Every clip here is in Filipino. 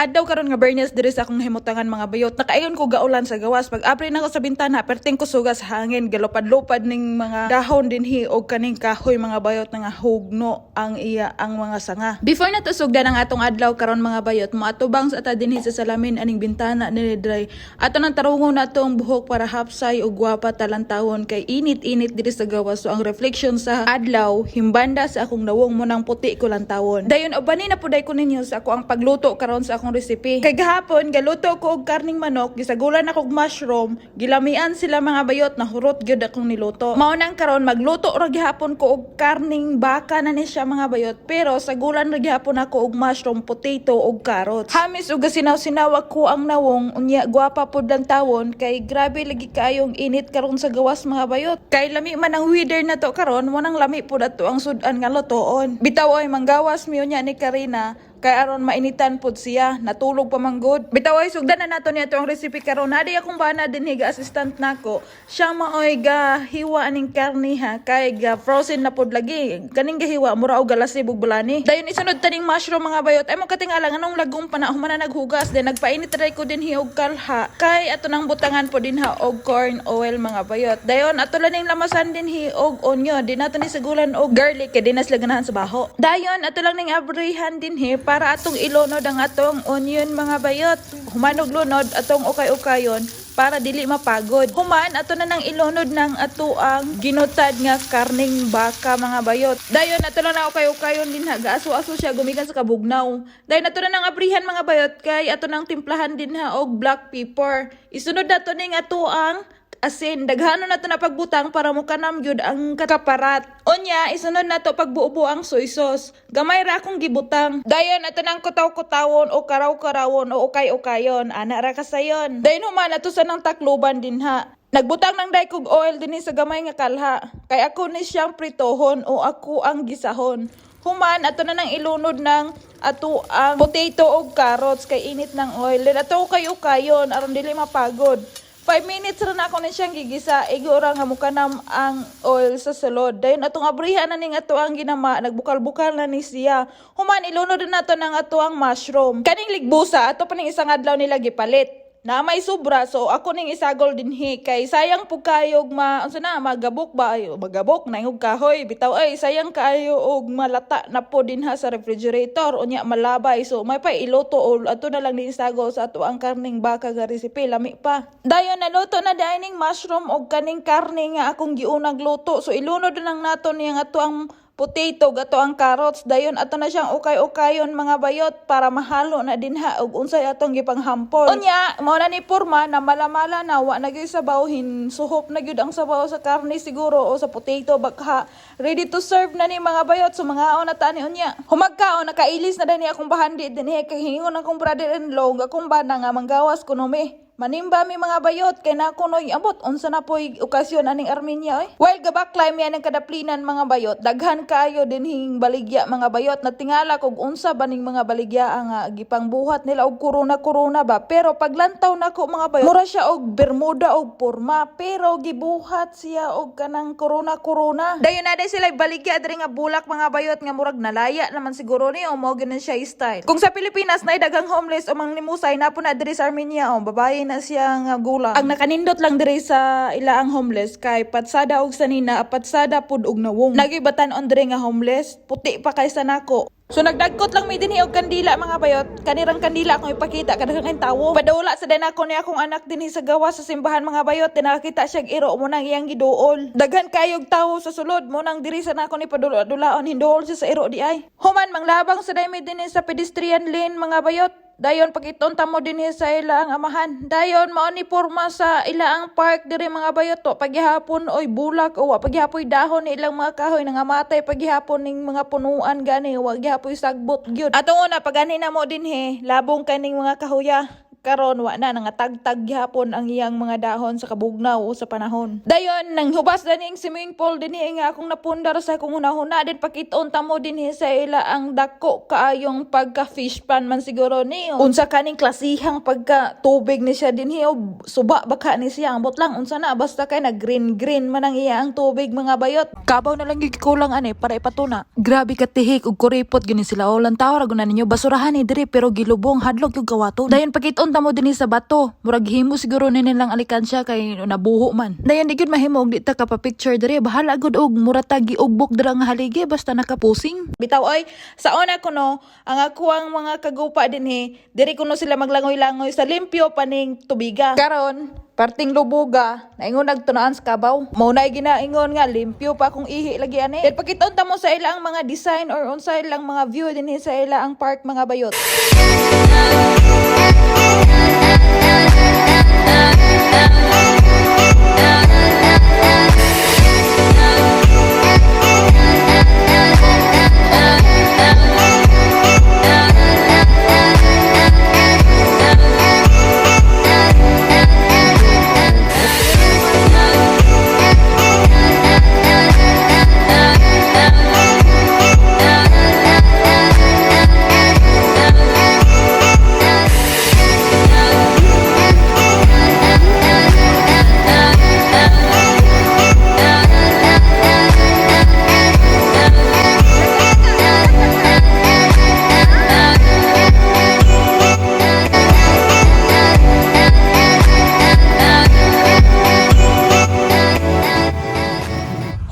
Adlaw karon nga Bernes diri sa akong himutangan mga bayot. Nakaayon ko gaulan sa gawas. Pag apri na ko sa bintana, perting ko sugas hangin, galopad-lopad ning mga dahon dinhi og kaning kahoy mga bayot nga hugno ang mga sanga. Before na to sugdan ang atong adlaw karon mga bayot, moatubang sa ata dinhi sa salamin aning bintana ni dry. Ato nang tarungon nato ang buhok para hapsay og gwapa talantawon kay init-init diri sa gawas. So ang reflection sa adlaw himbanda sa akong nawong mo nang puti ko lantawon. Dayon ubani na puday ko ninyo sa ako ang pagluto karon sa akong recipe. Kay gahapon galuto ko og karning manok, gisagulan ako og mushroom, gilamian sila mga bayot na hurot gyud akong niluto. Mao nang karon magluto ra gihapon ko og karning baka na ni siya mga bayot, pero sagulan ra gihapon ako og mushroom, potato og carrots. Hamis og sinaw-sinaw ako ang nawong unya gwapa pud lang tawon kay grabe lagi kaayong init karon sa gawas mga bayot. Kay lami man ang weather na to karon, wanang lami pud ato ang sudan nga lutoon. Bitaw ay manggawas mi unya ni Karina kay aron mainitan pud siya, natulog pa manggod. Bitaw ay sugdan na nato niya ang recipe karon. Nadi akong bana din higa assistant nako. Siya maoy ga hiwa aning karni ha, kay ga frozen na pud lagi. Kaning gahiwa mura og galasib ug bulani. Dayon isunod taning mushroom mga bayot. Ay mo katingalang anong lagong panahon man na naghugas din nagpainit try ko din hiog kalha. Kay ato nang butangan po din ha og corn oil mga bayot. Dayon ato lang ning lamasan din hiog onion. Di nato ni sagulan og garlic kay dinas laganahan sa baho. Dayon ato lang ning abrihan din hi para atong ilunod ang atong onion mga bayot. Humanog lunod atong ukay-ukayon para dili mapagod. Human ato na nang ilunod ng ato ang ginutad nga karning baka mga bayot. Dayon ato na ukay-ukayon din ha, gaaso-aso siya gumikan sa kabugnaw. Dayon ato na nang abrihan mga bayot kay ato nang timplahan din ha og black pepper. Isunod nato ning ato ang asin, daghano na to na pagbutang para mo kanam gyud ang kakaparat. Unya, isunod na to pagbuubo ang soy sauce. Gamay ra akong gibutang. Dayon ato nang kutaw-kutawon o karaw-karawon o ukay-ukayon. Ana ra kasayon. Dayon human ato sa nang takluban din ha. Nagbutang ng daikog oil din sa gamay nga kalha. Kay ako ni siyang pritohon o ako ang gisahon. Human ato na nang ilunod ng ato ang potato o carrots kay init ng oil. Then ato ukay-ukayon aron dili mapagod. 5 minutes rin ako na siyang gigisa. Igura nga mukanam ang oil sa sulod. Dayon atong abrihan na ning ato ang ginama. Nagbukal-bukal na ni siya. Human ilunod na nato ng ato ang mushroom. Kaning ligbusa, ato pa ning isang adlaw nila gipalit. Na may sobra, so ako ning isagol din hi. Kay sayang po kayog magabok ba? Ay, magabok na yung kahoy. Bitaw ay sayang kayo og malata na po din ha sa refrigerator. Unya malabay. So may pa iluto o ato na lang ni isagol sa ato ang karning baka nga recipe. Lami pa. Dayon naluto na dining mushroom og kaning karne nga akong giunag luto. So ilunod na lang nato niya nga ato ang potato, gato ang carrots. Dayon ato na siyang ukay-ukayon mga bayot para mahalo na din ha og unsay atong gipanghampol. Unya, mao na ni porma na malamala na wa na gyud sabaw, suhop na gyud ang sabaw sa karne siguro o sa potato baka ready to serve na ni mga bayot. So mga na tani unya. Humagkaon nakailis na dani akong bahandi dinhi kay hingon akong brother-in-law akong bana nga manggawas kuno me. Manimba mi mga bayot kay nakunoy abot unsa na poy okasyon aning Armenia While gabaklay mi anang kadaplinan mga bayot, daghan kayo dinhing baligya mga bayot na tingala kog unsa baning mga baligya nga gipangbuhat nila og corona ba. Pero paglantaw nako mga bayot, mura siya og bermuda og porma pero gibuhat siya og kanang corona. Dayon na sila baligya diri nga bulak mga bayot nga murag nalaya naman siguro ni o mao gyud siya style. Kung sa Pilipinas nay daghang homeless o manglimusay na po na diri sa Armenia babae na siya nga gulang. Ang nakanindot lang diri sa ilaang homeless kay patsada og sanina, patsada pud og nawong. Nagibatan-on diri nga homeless, puti pa kaysa nako. So nagdagkot lang mi dinhi og kandila mga bayot. Kanirang kandila akong ipakita kadaghang tawo. Padula sa dinako ni akong anak dinhi sa gawas sa simbahan mga bayot, nakakita siya iro mo nang iyang giduol. Daghan kayog tawo sa sulod mo nang diri sa nako ni padula-dulaon hinduol siya sa iro di ay. Human manglabang sa daymi dinhi sa pedestrian lane mga bayot. Dayon pagitunta mo din sa ilaang amahan. Dayon mao ni porma sa ilaang park diri mga bayot to. Paghihapon oy bulak o paghihapoy dahon ni ilang mga kahoy nga matay paghihapon ning mga punuan gani wa gihapoy sagbot gyud. Atong una pagani na mo din labong kaning mga kahoya. karon wa na nangatagtag gyapon ang iyang mga dahon sa kabugnaw o sa panahon. Dayon nang hubas daning swimming pool dinhi nga akong napundar sa akong hunahuna din pakit-on tamo dinhi sa ila ang dako kaayong pagka fish pan man siguro ni unsa kaning klasihang pagka tubig ni siya dinhi o suba baka ni siya ambot lang unsa na basta kay nag green man ang iya ang tubig mga bayot. Kabaw na lang gyud kulang ani para ipatuna. Grabe ka tihik ug kuripot gini sila o lantaw ra gunan ninyo basurahan ni diri pero gilubong hadlok yung kawaton. Dayon pakit-on tamo dinhi sa bato. Murag himo siguro nilang alikansya kay nabuho man. Dayon di gyud mahimo og di ta ka pa picture diri bahala gud og muratag giugbok dira nga haligi basta nakapusing. Bitaw oy, sa una kuno ang ako ang mga kagupa dinhi diri kuno sila maglangoy-langoy sa limpyo paning tubiga. Karon parting lubuga naingon nagtunaan sa kabaw. Mao na ginaingon nga limpyo pa kung ihi lagi ani. Dahil pakit-on tamo sa ila ang mga design or unsa ilang mga view dinhi sa ila ang park mga bayot.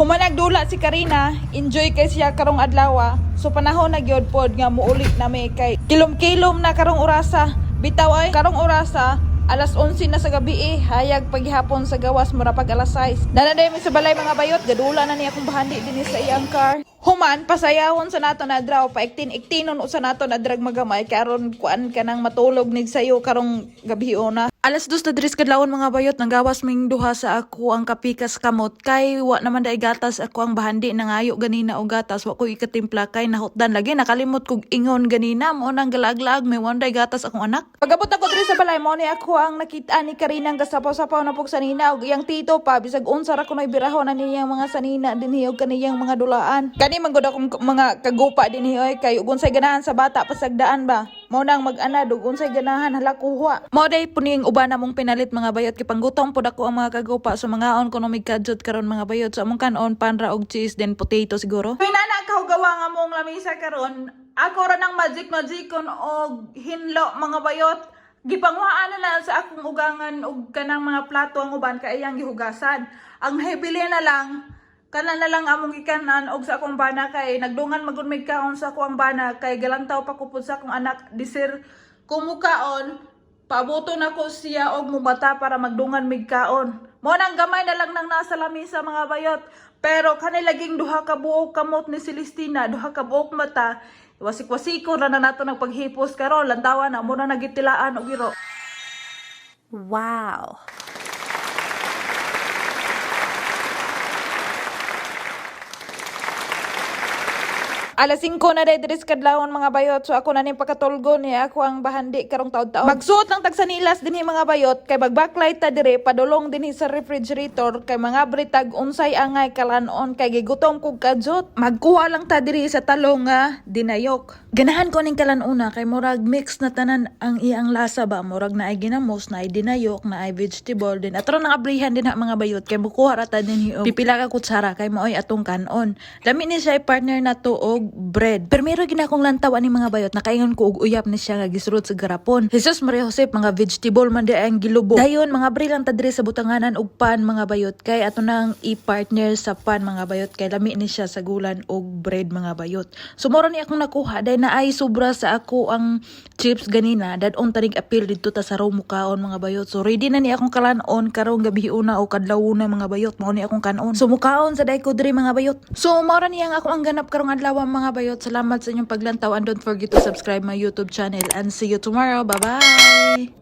Humanagdula si Karina, enjoy kay siya karong adlaw. So panahon na gyud pod nga muulit na may kay kilom-kilom na karong orasa. Bitaw ay karong orasa alas 11 na sa gabi hayag paghihapon sa gawas mura pag alas 6. Nanaday mi sa balay mga bayot, gadula na niya akong bahandi dinhi sa iyang car. Human pasayahon sa nato na draw paiktin-iktinon sa nato na drag magamay karon kuan kanang matulog nig sayo karong gabi na. Alas 2 na dris kadlawon mga bayot nang gawas ming duha sa ako ang kapikas kamot kay wa naman day gatas ako ang bahandi nangayo ganina og gatas wa ko ikatimpla kay nahutdan lagi nakalimot kog ingon ganina mo nang galag-lag may one day gatas akong anak. Pagabot ako diri sa balay mo ni ako ang nakita ni Karina nga gasapaw-sapaw na pug sanina og iyang tito pa bisag unsa ra kunoy birahon na niyang mga sanina dinhi og kaniyang mga dulaan. Kani man gud akong mga kagupa dinhi oy kay ug unsay ganahan sa bata pasagdaan ba. Mo nang mag-anad ug unsay ganahan hala kuha. Mo day puning uban namong pinalit mga bayot kay panggutom pod ako ang mga kagupa so mga on kuno migkadjot karon mga bayot so among kanon panra og cheese then potato siguro. Kay nana ka gawa nga mong lamisa karon ako ra nang magic-magicon og hinlo mga bayot. Gipangwaan na sa akong ugangan og kanang mga plato ang uban kay iyang gihugasan. Ang hebili na lang kana na lang among gikanan og sa akong bana kay nagdungan magud may kaon sa akong bana kay galantaw pa kupod sa akong anak disir kumukaon pabuto na ko siya og mumata para magdungan mig kaon. Mo nang gamay na lang nang nasa lamisa mga bayot. Pero kanilaging duha ka buok kamot ni Celestina, duha ka buok mata. Wasik-wasiko ra na nato nagpaghipos karon lantawan na mo na nagitilaan og iro. Wow. Alas 5 na dres kadlawon mga bayot so ako na ning pakatulgo ni ako ang bahandi karong taud-taon. Magsuot lang tag sanilas dinhi mga bayot kay mag-backlight ta dire padulong dinhi sa refrigerator kay mga britag unsay angay kalanon kay gigutom kog kadzot. Magkuha lang ta diri sa talong nga dinayok. Ganahan ko ning kalanuna kay murag mix na tanan ang iyang lasa ba murag na ay ginamos na ay dinayok na ay vegetable din atro nang abrihan din ha mga bayot kay mukuha ra ta dinhi og pipila ka kutsara kay maoy atong kanon. Lami ni siya partner na to og bread. Pero ginakong lantaw ani mga bayot nakaingon ko og uyap ni siya nga gisurot sa garapon. Jesus Maria Josep mga vegetable man di ang gilubo. Dayon mga bre lang ta diri sa butanganan og pan mga bayot kay ato nang i-partner sa pan mga bayot kay lami ni siya sa gulan og bread mga bayot. Sumoro ni akong nakuha dahil na ay sobra sa ako ang chips ganina dadon tanig apil didto ta sa raw mukaon mga bayot. So ready na ni akong kalanon karong gabi una o kadlaw na mga bayot mao ni akong kanon. So mukaon sa day ko diri mga bayot. So mao ra niya ako ang ganap karong adlaw mga bayot. Salamat sa inyong paglantaw and don't forget to subscribe my YouTube channel and see you tomorrow. Bye-bye!